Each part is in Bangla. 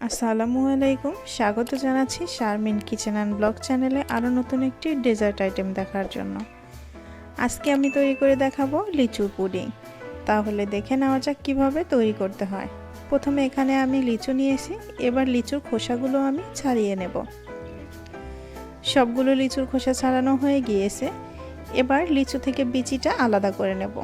আসসালামু আলাইকুম, স্বাগত জানাচ্ছি শারমিন কিচেন অ্যান্ড ব্লগ চ্যানেলে আরও নতুন একটি ডেজার্ট আইটেম দেখার জন্য। আজকে আমি তৈরি করে দেখাবো লিচুর পুডিং। তাহলে দেখে নেওয়া যাক কীভাবে তৈরি করতে হয়। প্রথমে এখানে আমি লিচু নিয়েছি, এবার লিচুর খোসাগুলো আমি ছাড়িয়ে নেব। সবগুলো লিচুর খোসা ছাড়ানো হয়ে গিয়েছে, এবার লিচু থেকে বিচিটা আলাদা করে নেব।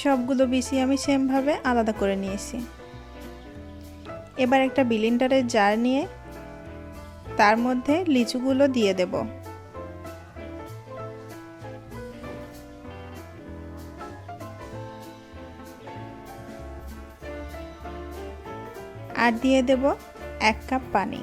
সবগুলো বিচি আমি সেমভাবে আলাদা করে নিয়েছি। এবার একটা ব্লেন্ডারের জার নিয়ে তার মধ্যে লিচুগুলো দিয়ে দেব। আর দিয়ে দেব 1 কাপ পানি।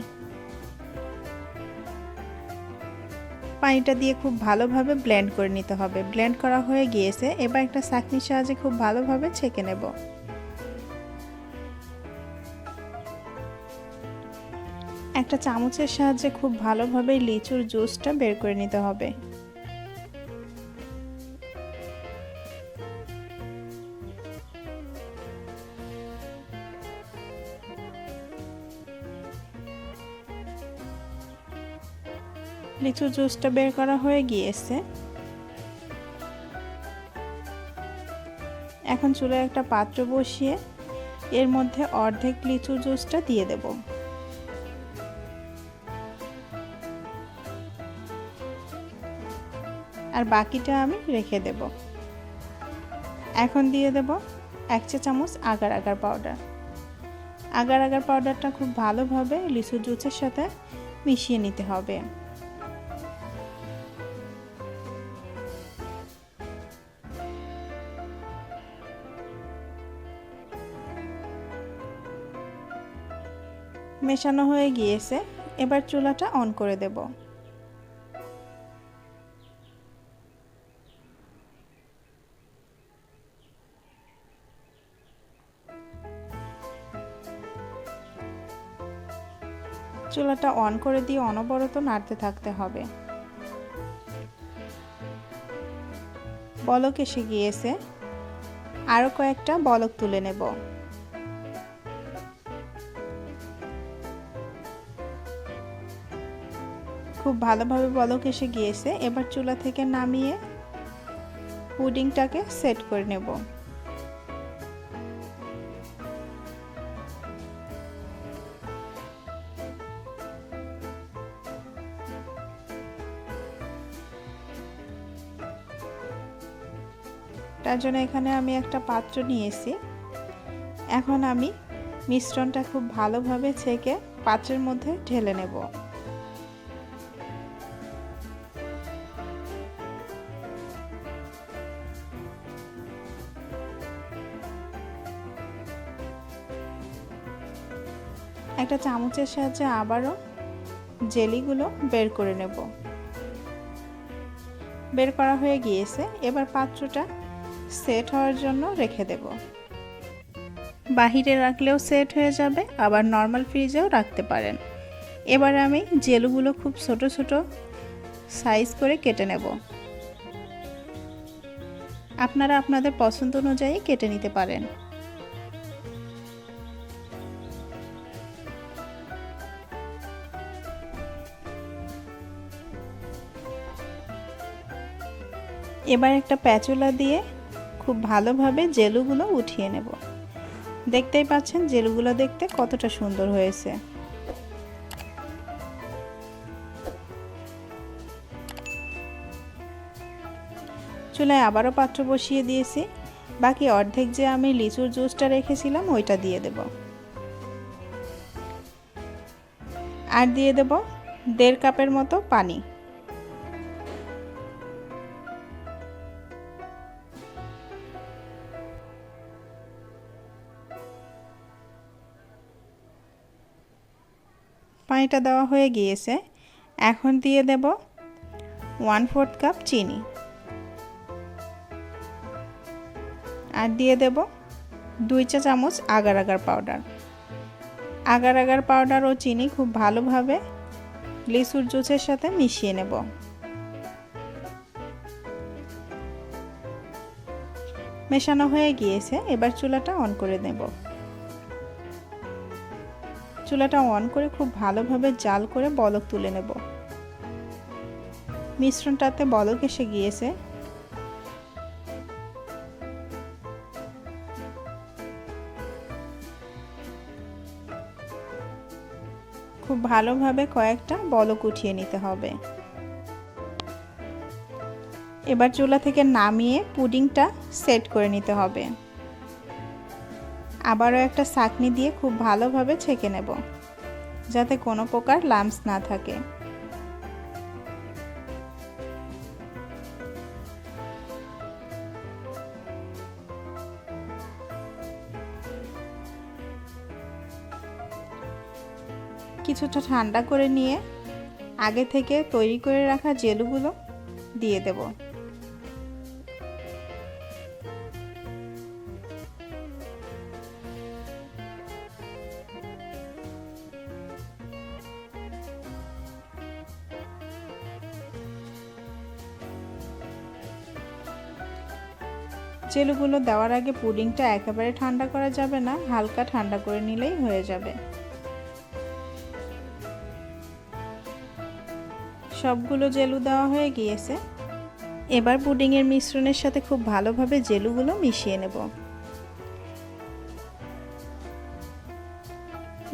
পানিটা দিয়ে খুব ভালোভাবে ব্লেন্ড করে নিতে হবে। ব্লেন্ড করা হয়ে গিয়েছে, এবার একটা ছাঁকনির সাহায্যে খুব ভালোভাবে ছেঁকে নেব। একটা চামচের সাহায্যে খুব ভালোভাবে লিচুর জুসটা বের করে নিতে হবে। লিচুর জুসটা বের করা হয়ে গিয়েছে। এখন চুলায় একটা পাত্র বসিয়ে এর মধ্যে অর্ধেক লিচুর জুসটা দিয়ে দেব। আর বাকিটা আমি রেখে দেব। এখন দিয়ে দেব 1 চা চামচ agar agar powder. Agar agar পাউডারটা খুব ভালোভাবে লিচুর জুসের সাথে মিশিয়ে নিতে হবে। মেশানো হয়ে গিয়েছে, এবার চুলাটা অন করে দেব। চুলাটা অন করে দিয়ে অনবরত নাড়তে থাকতে হবে। বলক এসে গিয়েছে, আরও কয়েকটা বলক তুলে নেব। খুব ভালোভাবে বলক এসে গিয়েছে, এবার চুলা থেকে নামিয়ে পুডিংটাকে সেট করে নেব। তার জন্য এখানে আমি একটা পাত্র নিয়েছি। এখন আমি মিশ্রণটা খুব ভালোভাবে ছেঁকে পাত্রের মধ্যে ঢেলে নেব। একটা চামচের সাহায্যে আবারও জেলিগুলো বের করে নেব। বের করা হয়ে গিয়েছে, এবার পাত্রটা সেট হওয়ার জন্য রেখে দেব। বাহিরে রাখলেও সেট হয়ে যাবে, আবার নর্মাল ফ্রিজেও রাখতে পারেন। এবার আমি জেলগুলো খুব ছোট ছোট সাইজ করে কেটে নেব। আপনারা আপনাদের পছন্দ অনুযায়ী কেটে নিতে পারেন। এবার একটা প্যাচুলা দিয়ে খুব ভালোভাবে জেলগুলো উঠিয়ে নেব। দেখতেই পাচ্ছেন জেলগুলো দেখতে কতটা সুন্দর হয়েছে। চুলায় আবারও পাত্র বসিয়ে দিয়েছি। বাকি অর্ধেক যে আমি লিচুর জুসটা রেখেছিলাম ওইটা দিয়ে দেব। আর দিয়ে দেব 1.5 কাপের মতো পানি। পানিটা দেওয়া হয়ে গিয়েছে, এখন দিয়ে দেব 1/4 কাপ চিনি। আর দিয়ে দেব 2 চা চামচ agar agar powder. Agar agar powder ও চিনি খুব ভালোভাবে লিচুর জুসের সাথে মিশিয়ে নেব। মেশানো হয়ে গিয়েছে, এবার চুলাটা অন করে নেব। চুলাটা অন করে খুব ভালোভাবে জাল করে বলক তুলে নেব। মিশ্রণটাতে বলক এসে গিয়েছে। খুব ভালোভাবে কয়েকটা বলক উঠিয়ে নিতে হবে। এবার চুলা থেকে নামিয়ে পুডিংটা সেট করে নিতে হবে। আবারও একটা ছাঁকনি দিয়ে খুব ভালোভাবে ছেঁকে নেব, যাতে কোনো প্রকার লাম্পস না থাকে। কিছুটা ঠান্ডা করে নিয়ে আগে থেকে তৈরি করে রাখা জেলগুলো দিয়ে দেব। জেলগুলো দেওয়ার আগে পুডিংটা একেবারে ঠান্ডা করা যাবে না, হালকা ঠান্ডা করে নিলেই হয়ে যাবে। সবগুলো জেলু দেওয়া হয়ে গিয়েছে। এবার পুডিংয়ের মিশ্রণের সাথে খুব ভালোভাবে জেলুগুলো মিশিয়ে নেব।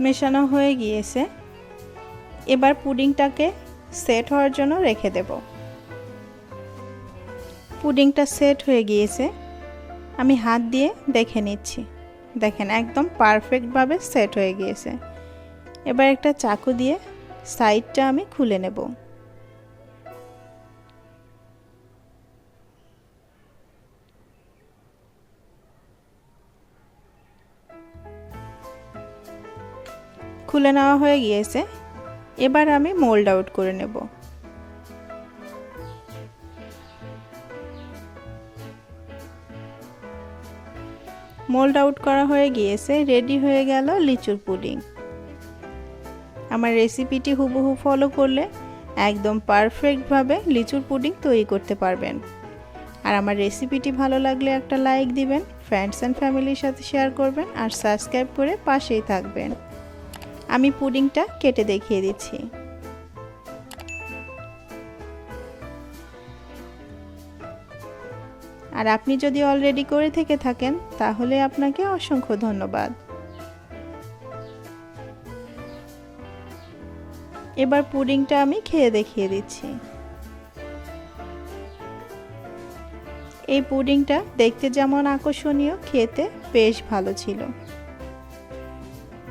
মেশানো হয়ে গিয়েছে। এবার পুডিংটাকে সেট হওয়ার জন্য রেখে দেব। পুডিংটা সেট হয়ে গিয়েছে, আমি হাত দিয়ে দেখে নিচ্ছি। দেখেন একদম পারফেক্টভাবে সেট হয়ে গিয়েছে। এবার একটা চাকু দিয়ে সাইডটা আমি খুলে নেব। খুলে নেওয়া হয়ে গিয়েছে। এবার আমি মোল্ড আউট করে নেব। মোল্ড আউট করা হয়ে গিয়েছে, রেডি হয়ে গেল লিচুর পুডিং। আমার রেসিপিটি হুবহু ফলো করলে একদম পারফেক্টভাবে লিচুর পুডিং তৈরি করতে পারবেন। আর আমার রেসিপিটি ভালো লাগলে একটা লাইক দিবেন, ফ্রেন্ডস অ্যান্ড ফ্যামিলির সাথে শেয়ার করবেন আর সাবস্ক্রাইব করে পাশেই থাকবেন। আমি পুডিংটা কেটে দেখিয়ে দিচ্ছি। আর আপনি যদি অলরেডি করে থেকে থাকেন তাহলে আপনাকে অসংখ্য ধন্যবাদ। এবার পুডিংটা আমি খেয়ে দেখিয়ে দিচ্ছি। এই পুডিংটা দেখতে যেমন আকর্ষণীয়, খেতে বেশ ভালো ছিল।